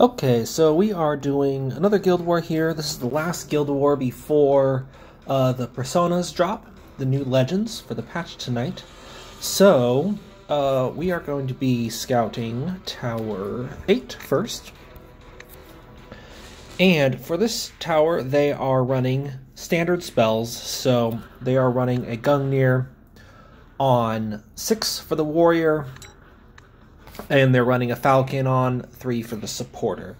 Okay, so we are doing another Guild War here. This is the last Guild War before the Personas drop, the new legends for the patch tonight. So, we are going to be scouting Tower 8 first. And for this tower, they are running standard spells. So, they are running a Gungnir on 6 for the Warrior, and they're running a Falcon on 3 for the supporter.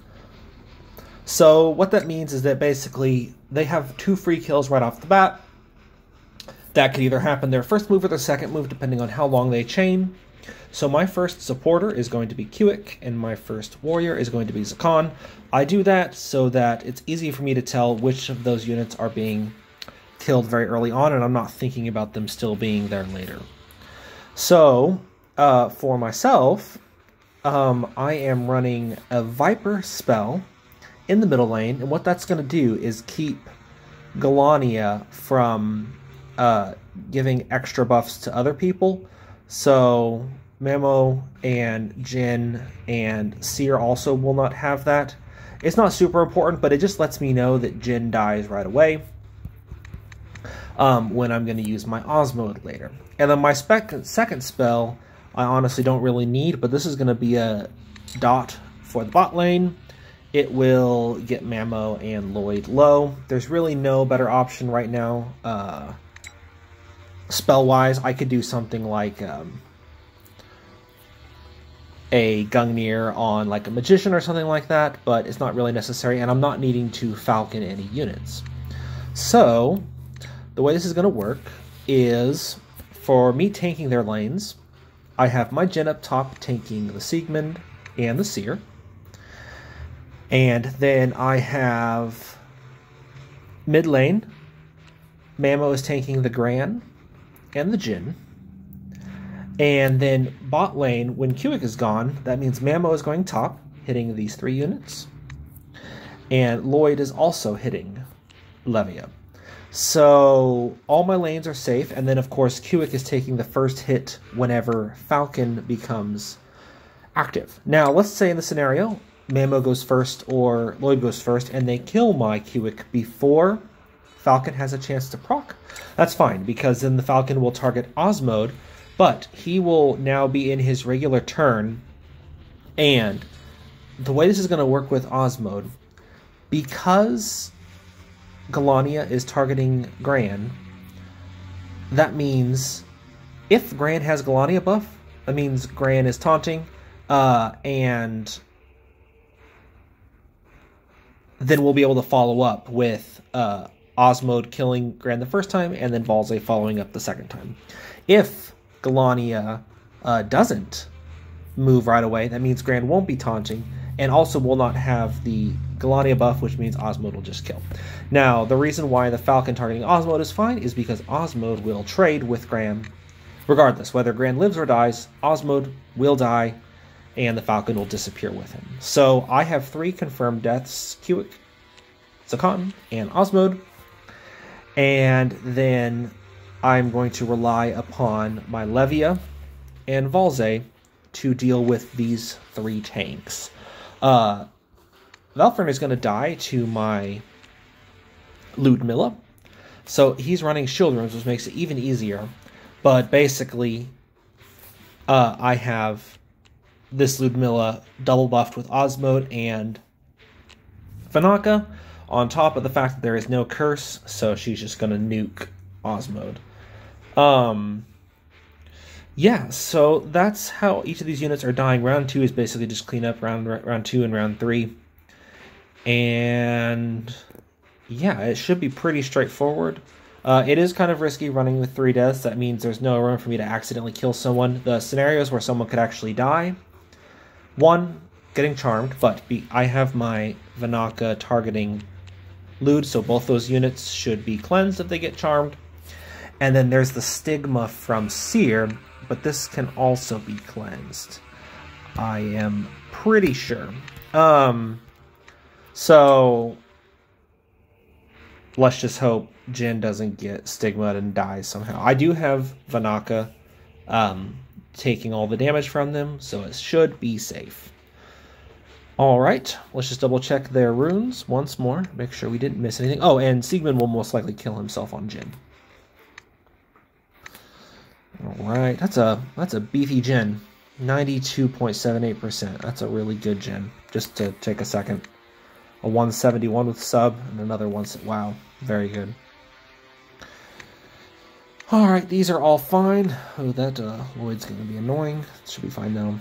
So what that means is that basically they have 2 free kills right off the bat. That could either happen their first move or their second move, depending on how long they chain. So my first supporter is going to be Kiwik, and my first warrior is going to be Zakan. I do that so that it's easy for me to tell which of those units are being killed very early on, and I'm not thinking about them still being there later. So, for myself, I am running a Viper spell in the middle lane, and what that's going to do is keep Galania from giving extra buffs to other people. So Mamo and Jin and Seer also will not have that. It's not super important, but it just lets me know that Jin dies right away when I'm going to use my Asmode later. And then my second spell, I honestly don't really need, but this is going to be a dot for the bot lane. It will get Mamo and Lloyd low. There's really no better option right now. Spell-wise, I could do something like a Gungnir on like a Magician or something like that, but it's not really necessary, and I'm not needing to Falcon any units. So, the way this is going to work is, for me tanking their lanes, I have my Jin up top tanking the Siegmund and the Seer. And then I have mid lane, Mamo is tanking the Gran and the Jin. And then bot lane, when Kiwik is gone, that means Mamo is going top, hitting these 3 units. And Lloyd is also hitting Levia. So all my lanes are safe, and then of course Kiwik is taking the first hit whenever Falcon becomes active. Now let's say in the scenario Mamo goes first or Lloyd goes first and they kill my Kiwik before Falcon has a chance to proc. That's fine, because then the Falcon will target Asmode, but he will now be in his regular turn. And the way this is going to work with Asmode, because Galania is targeting Gran, that means if Gran has Galania buff, that means Gran is taunting, and then we'll be able to follow up with Asmode killing Gran the first time, and then Valze following up the second time. If Galania doesn't move right away, that means Gran won't be taunting, and also will not have the Galania buff, which means Asmode will just kill. Now, the reason why the Falcon targeting Asmode is fine is because Asmode will trade with Gran. Regardless, whether Gran lives or dies, Asmode will die, and the Falcon will disappear with him. So I have 3 confirmed deaths, Kiwik, Zakan, and Asmode. And then I'm going to rely upon my Levia and Valze to deal with these 3 tanks. Valfern is going to die to my Ludmilla, so he's running shield rooms, which makes it even easier. But basically, I have this Ludmilla double buffed with Asmode and Vanaka, on top of the fact that there is no curse, so she's just going to nuke Asmode. Yeah, so that's how each of these units are dying. Round 2 is basically just clean up round 2 and round 3. And yeah, it should be pretty straightforward. It is kind of risky running with 3 deaths. That means there's no room for me to accidentally kill someone. The scenarios where someone could actually die: 1, getting charmed, but I have my Vanaka targeting Lud, so both those units should be cleansed if they get charmed. And then there's the stigma from Seer, but this can also be cleansed, I am pretty sure. So let's just hope Jin doesn't get stigma'd and dies somehow. I do have Vanaka taking all the damage from them, so it should be safe. All right, let's just double check their runes once more. Make sure we didn't miss anything. Oh, and Siegmund will most likely kill himself on Jin. All right, that's a beefy Jin. 92.78%. That's a really good Jin. Just to take a second. A 171 with sub and another one. Wow, very good. All right, these are all fine. Oh, that Lloyd's going to be annoying. Should be fine now.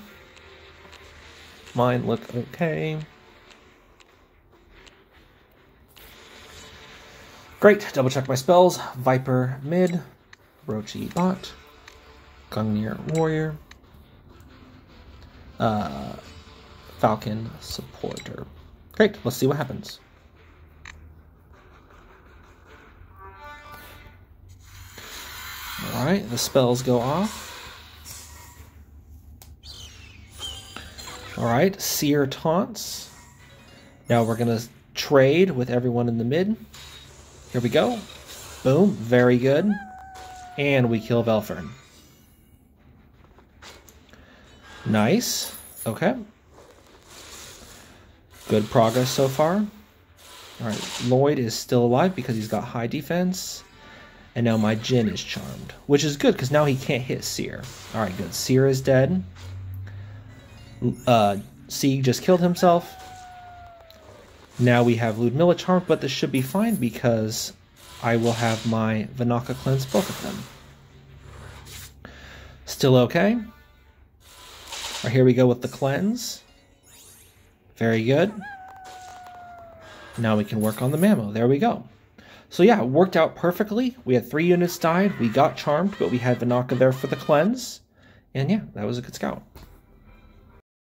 Mine look okay. Great. Double check my spells. Viper mid. Rochi bot. Gungnir warrior. Falcon supporter. Great. Let's see what happens. All right. The spells go off. All right, Seer taunts. Now we're going to trade with everyone in the mid. Here we go. Boom, very good. And we kill Velfern. Nice. Okay. Good progress so far. All right, Lloyd is still alive because he's got high defense. And now my Jin is charmed, which is good because now he can't hit Seer. All right, good. Seer is dead. Sieg just killed himself. Now we have Ludmilla charmed, but this should be fine because I will have my Vinaka cleanse both of them. Still okay. All right, here we go with the cleanse. Very good. Now we can work on the Mammo. There we go. So yeah, it worked out perfectly. We had 3 units died. We got charmed, but we had Vinaka there for the cleanse. And yeah, that was a good scout.